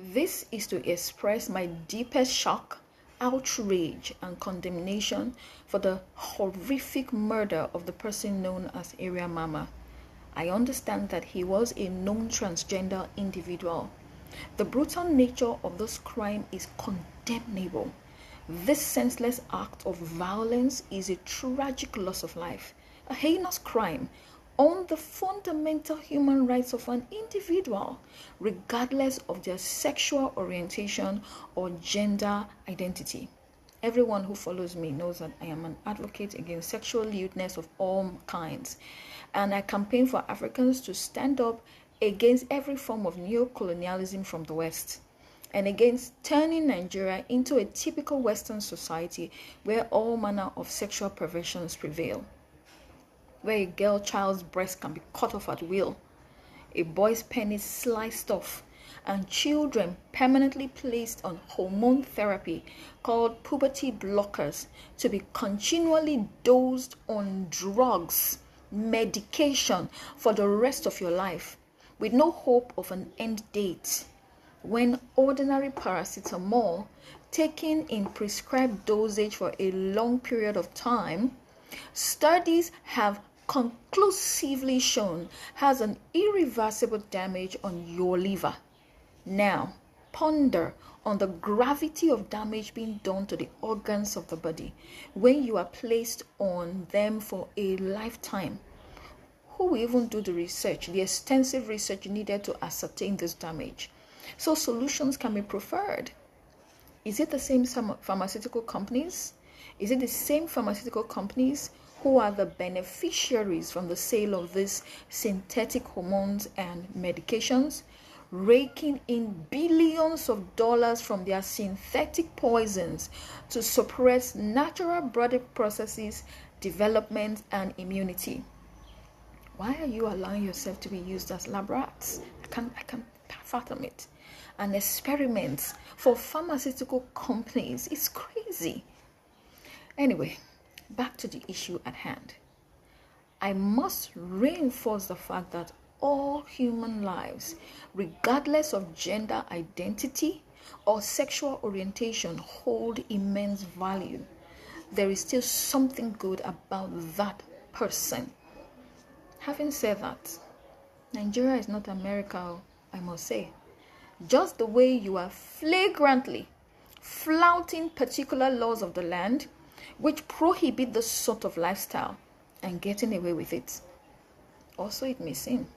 This is to express my deepest shock, outrage, and condemnation for the horrific murder of the person known as Area Mama. I understand that he was a known transgender individual. The brutal nature of this crime is condemnable. This senseless act of violence is a tragic loss of life, a heinous crime on the fundamental human rights of an individual, regardless of their sexual orientation or gender identity. Everyone who follows me knows that I am an advocate against sexual lewdness of all kinds, and I campaign for Africans to stand up against every form of neocolonialism from the West, and against turning Nigeria into a typical Western society where all manner of sexual perversions prevail, where a girl child's breast can be cut off at will, a boy's penis sliced off, and children permanently placed on hormone therapy called puberty blockers to be continually dosed on drugs, medication for the rest of your life, with no hope of an end date, when ordinary paracetamol taken in prescribed dosage for a long period of time, studies have conclusively shown has an irreversible damage on your liver. Now, ponder on the gravity of damage being done to the organs of the body when you are placed on them for a lifetime. Who will even do the research, the extensive research needed to ascertain this damage? So solutions can be preferred. Is it the same pharmaceutical companies? Is it the same pharmaceutical companies who are the beneficiaries from the sale of these synthetic hormones and medications, raking in billions of dollars from their synthetic poisons to suppress natural body processes, development, and immunity? Why are you allowing yourself to be used as lab rats? I can't fathom it. And experiments for pharmaceutical companies. It's crazy. Anyway, back to the issue at hand. I must reinforce the fact that all human lives, regardless of gender identity or sexual orientation, hold immense value. There is still something good about that person. Having said that, Nigeria is not America, I must say. Just the way you are flagrantly flouting particular laws of the land which prohibit this sort of lifestyle and getting away with it. Also, it may seem.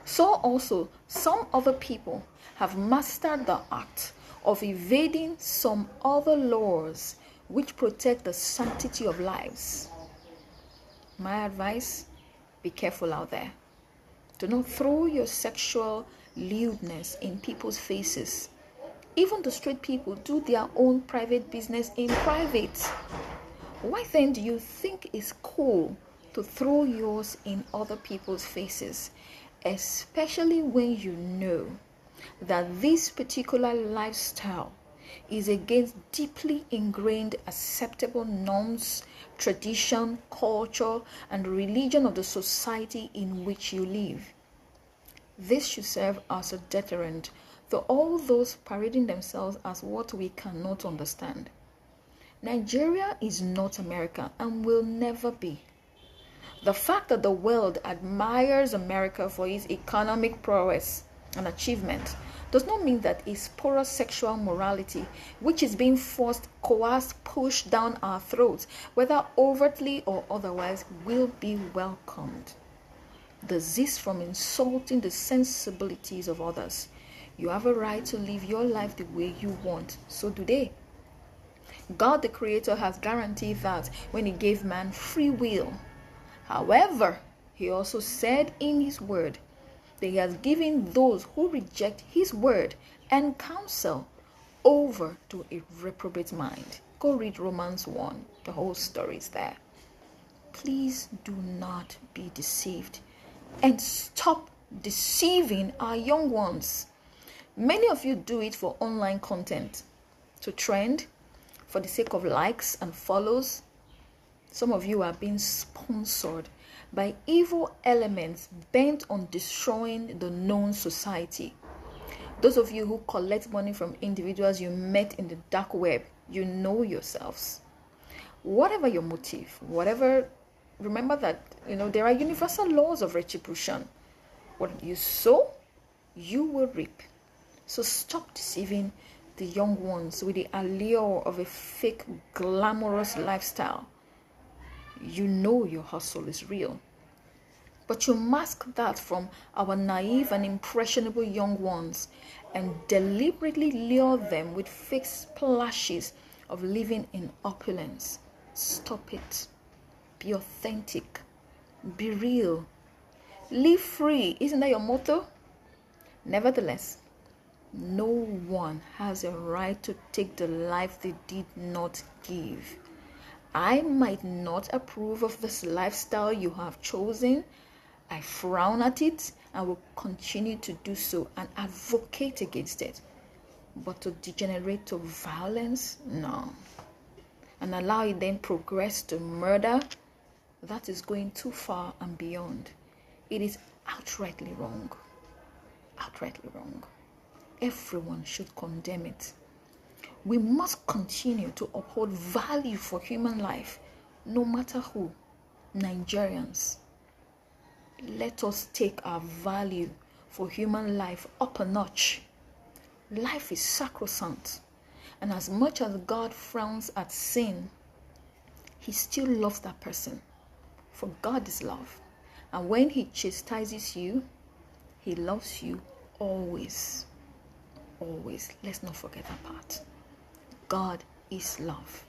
So also, some other people have mastered the art of evading some other laws which protect the sanctity of lives. My advice, be careful out there. Do not throw your sexual lewdness in people's faces. Even the straight people do their own private business in private. Why then do you think it's cool to throw yours in other people's faces, especially when you know that this particular lifestyle is against deeply ingrained acceptable norms, tradition, culture, and religion of the society in which you live? This should serve as a deterrent to all those parading themselves as what we cannot understand. Nigeria is not America and will never be. The fact that the world admires America for its economic prowess and achievement does not mean that its porous sexual morality, which is being forced, coerced, pushed down our throats, whether overtly or otherwise, will be welcomed. Desist from insulting the sensibilities of others. You have a right to live your life the way you want. So do they. God the Creator has guaranteed that when He gave man free will. However, He also said in His word that He has given those who reject His word and counsel over to a reprobate mind. Go read Romans 1. The whole story is there. Please do not be deceived and stop deceiving our young ones. Many of you do it for online content, to trend, for the sake of likes and follows. Some of you are being sponsored by evil elements bent on destroying the known society. Those of you who collect money from individuals you met in the dark web, you know yourselves. Whatever your motive, remember that, there are universal laws of retribution. What you sow, you will reap. So stop deceiving the young ones with the allure of a fake, glamorous lifestyle. You know your hustle is real. But you mask that from our naive and impressionable young ones and deliberately lure them with fake splashes of living in opulence. Stop it. Be authentic. Be real. Live free. Isn't that your motto? Nevertheless, no one has a right to take the life they did not give. I might not approve of this lifestyle you have chosen. I frown at it and will continue to do so and advocate against it. But to degenerate to violence, no. And allow it then progress to murder, that is going too far and beyond. It is outrightly wrong. Outrightly wrong. Everyone should condemn it. We must continue to uphold value for human life, no matter who. Nigerians, let us take our value for human life up a notch. Life is sacrosanct, and as much as God frowns at sin, He still loves that person, for God is love. And when He chastises you, He loves you always. Always. Let's not forget that part. God is love.